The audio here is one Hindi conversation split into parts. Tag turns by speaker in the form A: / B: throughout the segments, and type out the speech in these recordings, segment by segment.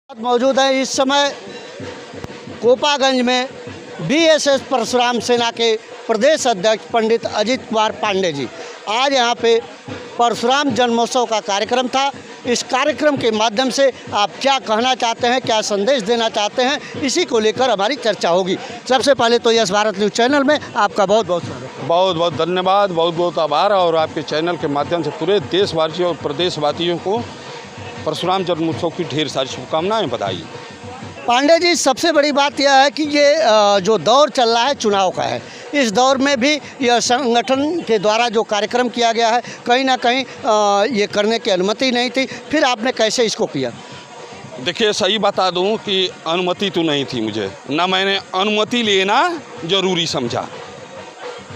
A: मौजूद है इस समय कोपागंज में बीएसएस परशुराम सेना के प्रदेश अध्यक्ष पंडित अजित कुमार पांडे जी। आज यहाँ पे परशुराम जन्मोत्सव का कार्यक्रम था। इस कार्यक्रम के माध्यम से आप क्या कहना चाहते हैं, क्या संदेश देना चाहते हैं, इसी को लेकर हमारी चर्चा होगी। सबसे पहले तो यस भारत न्यूज़ चैनल में आपका बहुत बहुत स्वागत।
B: बहुत बहुत धन्यवाद, बहुत बहुत आभार। और आपके चैनल के माध्यम से पूरे देशवासियों और प्रदेशवासियों को परशुराम जन्मोत्सव की ढेर सारी शुभकामनाएं बधाई।
A: पांडे जी, सबसे बड़ी बात यह है कि ये जो दौर चल रहा है चुनाव का है, इस दौर में भी यह संगठन के द्वारा जो कार्यक्रम किया गया है कहीं ना कहीं ये करने की अनुमति नहीं थी, फिर आपने कैसे इसको किया?
B: देखिए, सही बता दूं कि अनुमति तो नहीं थी मुझे, ना मैंने अनुमति लेना ज़रूरी समझा।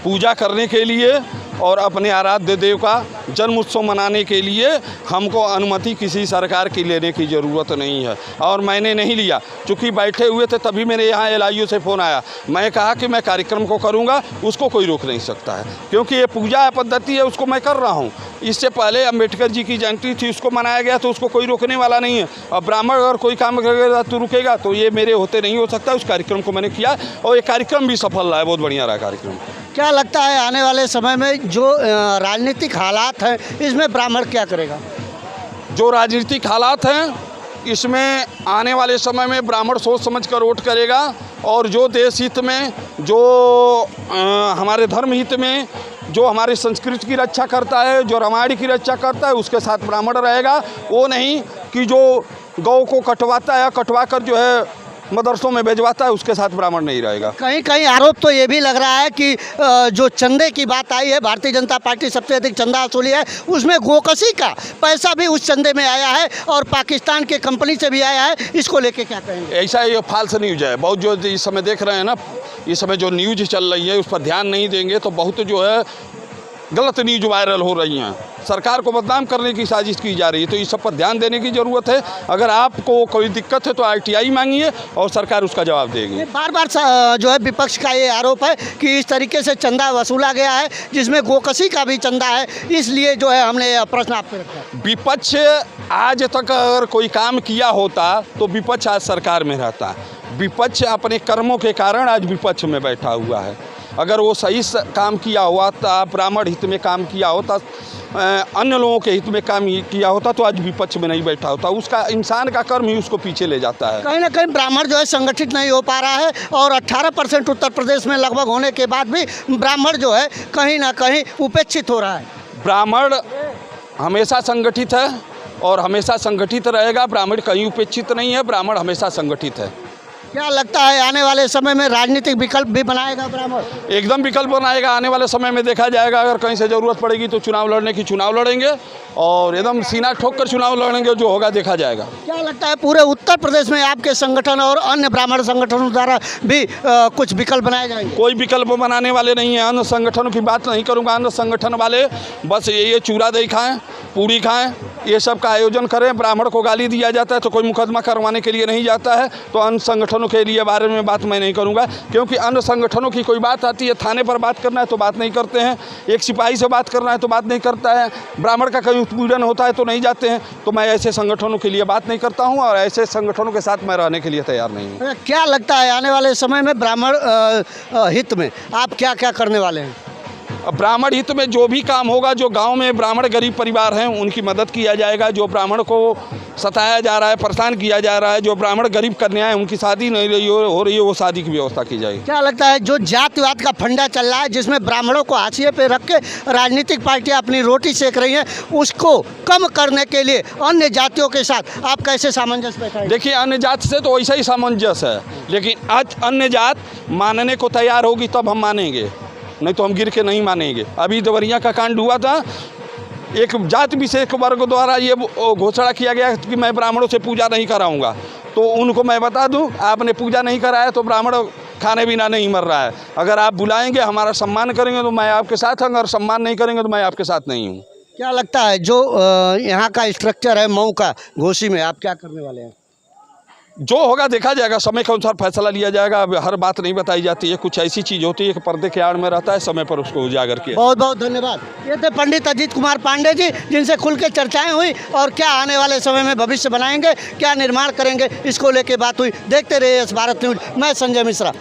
B: पूजा करने के लिए और अपने आराध्य देव का जन्म उत्सव मनाने के लिए हमको अनुमति किसी सरकार की लेने की ज़रूरत नहीं है, और मैंने नहीं लिया। चूँकि बैठे हुए थे तभी मेरे यहाँ LIU से फ़ोन आया। मैं कहा कि मैं कार्यक्रम को करूँगा, उसको कोई रोक नहीं सकता है, क्योंकि ये पूजा पद्धति है, उसको मैं कर रहा हूँ। इससे पहले अम्बेडकर जी की जयंती थी, उसको मनाया गया, तो उसको कोई रोकने वाला नहीं है। और ब्राह्मण अगर कोई काम करेगा तो रुकेगा, तो ये मेरे होते नहीं हो सकता। उस कार्यक्रम को मैंने किया और ये कार्यक्रम भी सफल रहा है, बहुत बढ़िया रहा कार्यक्रम।
A: क्या लगता है आने वाले समय में जो राजनीतिक हालात हैं इसमें ब्राह्मण क्या करेगा?
B: जो राजनीतिक हालात हैं इसमें आने वाले समय में ब्राह्मण सोच समझ कर वोट करेगा, और जो देश हित में, जो हमारे धर्म हित में, जो हमारी संस्कृति की रक्षा करता है, जो रामायण की रक्षा करता है, उसके साथ ब्राह्मण रहेगा। वो नहीं कि जो गौ को कटवाता है, कटवा कर जो है मदरसों में भेजवाता है, उसके साथ ब्राह्मण नहीं रहेगा।
A: कहीं कहीं आरोप तो ये भी लग रहा है कि जो चंदे की बात आई है, भारतीय जनता पार्टी सबसे अधिक चंदा वसूली है, उसमें गोकशी का पैसा भी उस चंदे में आया है और पाकिस्तान के कंपनी से भी आया है। इसको लेके क्या कहेंगे?
B: ऐसा ये फाल्स न्यूज है। बहुत जो इस समय देख रहे हैं ना, इस समय जो न्यूज चल रही है उस पर ध्यान नहीं देंगे तो बहुत जो है गलत न्यूज वायरल हो रही हैं। सरकार को बदनाम करने की साजिश की जा रही है, तो इस सब पर ध्यान देने की ज़रूरत है। अगर आपको कोई दिक्कत है तो RTI मांगिए और सरकार उसका जवाब देगी।
A: बार बार जो है विपक्ष का ये आरोप है कि इस तरीके से चंदा वसूला गया है जिसमें गोकशी का भी चंदा है, इसलिए जो है हमने प्रश्न आपसे रखा।
B: विपक्ष आज तक अगर कोई काम किया होता तो विपक्ष आज सरकार में रहता। विपक्ष अपने कर्मों के कारण आज विपक्ष में बैठा हुआ है। अगर वो सही काम किया हुआ था, ब्राह्मण हित में काम किया होता, अन्य लोगों के हित में काम किया होता, तो आज विपक्ष में नहीं बैठा होता। उसका इंसान का कर्म ही उसको पीछे ले जाता है।
A: कहीं ना कहीं ब्राह्मण जो है संगठित नहीं हो पा रहा है, और 18% उत्तर प्रदेश में लगभग होने के बाद भी ब्राह्मण जो है कहीं ना कहीं उपेक्षित हो रहा है।
B: ब्राह्मण हमेशा संगठित है और हमेशा संगठित रहेगा। ब्राह्मण कहीं उपेक्षित नहीं है, ब्राह्मण हमेशा संगठित है।
A: क्या लगता है आने वाले समय में राजनीतिक विकल्प भी बनाएगा ब्राह्मण?
B: एकदम विकल्प बनाएगा। आने वाले समय में देखा जाएगा, अगर कहीं से ज़रूरत पड़ेगी तो चुनाव लड़ने की चुनाव लड़ेंगे, और एकदम सीना ठोक कर चुनाव लड़ेंगे। जो होगा देखा जाएगा।
A: क्या लगता है पूरे उत्तर प्रदेश में आपके संगठन और अन्य ब्राह्मण संगठनों द्वारा भी कुछ विकल्प बनाए जाएंगे?
B: कोई विकल्प बनाने वाले नहीं है। अन्य संगठनों की बात नहीं करूँगा। अन्य संगठन वाले बस ये चूड़ा दही खाएँ, पूड़ी खाएँ, ये सब का आयोजन करें। ब्राह्मण को गाली दिया जाता है तो कोई मुकदमा करवाने के लिए नहीं जाता है। तो अन्य संगठनों के लिए बारे में बात मैं नहीं करूंगा, क्योंकि अन्य संगठनों की कोई बात आती है, थाने पर बात करना है तो बात नहीं करते हैं, एक सिपाही से बात करना है तो बात नहीं करता है, ब्राह्मण का कहीं उत्पीड़न होता है तो नहीं जाते हैं। तो मैं ऐसे संगठनों के लिए बात नहीं करता हूं, और ऐसे संगठनों के साथ मैं रहने के लिए तैयार नहीं हूँ।
A: क्या लगता है आने वाले समय में ब्राह्मण हित में आप क्या क्या करने वाले हैं?
B: ब्राह्मण हित में जो भी काम होगा, जो गांव में ब्राह्मण गरीब परिवार हैं उनकी मदद किया जाएगा। जो ब्राह्मण को सताया जा रहा है, परेशान किया जा रहा है, जो ब्राह्मण गरीब कन्याएं उनकी शादी नहीं हो रही है, वो शादी की व्यवस्था की जाएगी।
A: क्या लगता है जो जातिवाद का फंडा चल रहा है, जिसमें ब्राह्मणों को हाशिए पे रख के राजनीतिक पार्टियां अपनी रोटी सेक रही हैं, उसको कम करने के लिए अन्य जातियों के साथ आप कैसे सामंजस्य बैठाएंगे?
B: देखिए, अन्य जात से तो वैसा ही सामंजस्य है, लेकिन आज अन्य जात मानने को तैयार होगी तब हम मानेंगे, नहीं तो हम गिर के नहीं मानेंगे। अभी देवरिया का कांड हुआ था, एक जात विशेष वर्ग द्वारा ये घोषणा किया गया कि मैं ब्राह्मणों से पूजा नहीं कराऊंगा। तो उनको मैं बता दूं, आपने पूजा नहीं कराया तो ब्राह्मण खाने बिना नहीं मर रहा है। अगर आप बुलाएंगे, हमारा सम्मान करेंगे तो मैं आपके साथ हूँ, अगर सम्मान नहीं करेंगे तो मैं आपके साथ नहीं हूँ।
A: क्या लगता है जो यहाँ का स्ट्रक्चर है मऊ का, घोसी में, आप क्या करने वाले हैं?
B: जो होगा देखा जाएगा, समय के अनुसार फैसला लिया जाएगा। अब हर बात नहीं बताई जाती है, कुछ ऐसी चीज़ होती है कि पर्दे के आड़ में रहता है, समय पर उसको उजागर किया।
A: बहुत बहुत धन्यवाद। ये थे पंडित अजीत कुमार पांडे जी, जिनसे खुल के चर्चाएं हुई और क्या आने वाले समय में भविष्य बनाएंगे, क्या निर्माण करेंगे, इसको लेके बात हुई। देखते रहिए यस भारत न्यूज। मैं संजय मिश्रा।